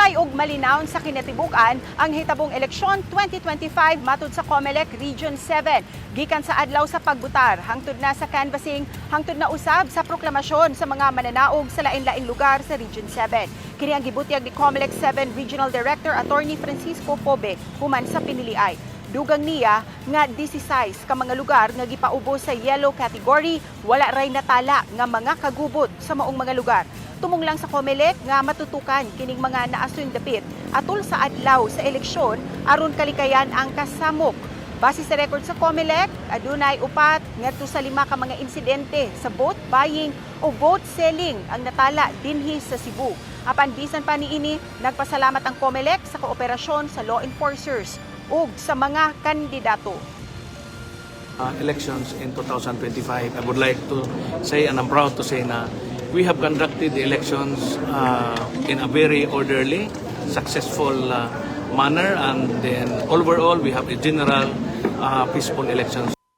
Hapsay ug malinawon sa kinatibukan ang hitabong eleksyon 2025 matud sa COMELEC Region 7. Gikan sa adlaw sa pagbotar, hangtod na sa canvassing, hangtod na usab sa proklamasyon sa mga mananaog sa lain-laing lugar sa Region 7. Kini ang gibutyag ni COMELEC-7 Regional Director Atty. Francisco Pobe human sa piniliay. Dugang niya nga 16 ka mga lugar nga gipaubo sa yellow category, wala ray natala nga mga kagubot sa maong mga lugar. Tumong lang sa COMELEC nga matutukan kining mga naasoy dapit atol sa adlaw sa eleksyon aron kalikayan ang kasamok. Base sa record sa COMELEC, adunay upat ngadto sa 5 ka mga insidente sa vote buying o vote selling ang natala dinhi sa Cebu. Apan bisan pa niini, nagpasalamat ang COMELEC sa kooperasyon sa law enforcers ug sa mga kandidato. Elections in 2025, I would like to say, and I'm proud to say, na we have conducted the elections in a very orderly, successful manner, and then overall we have a general peaceful elections.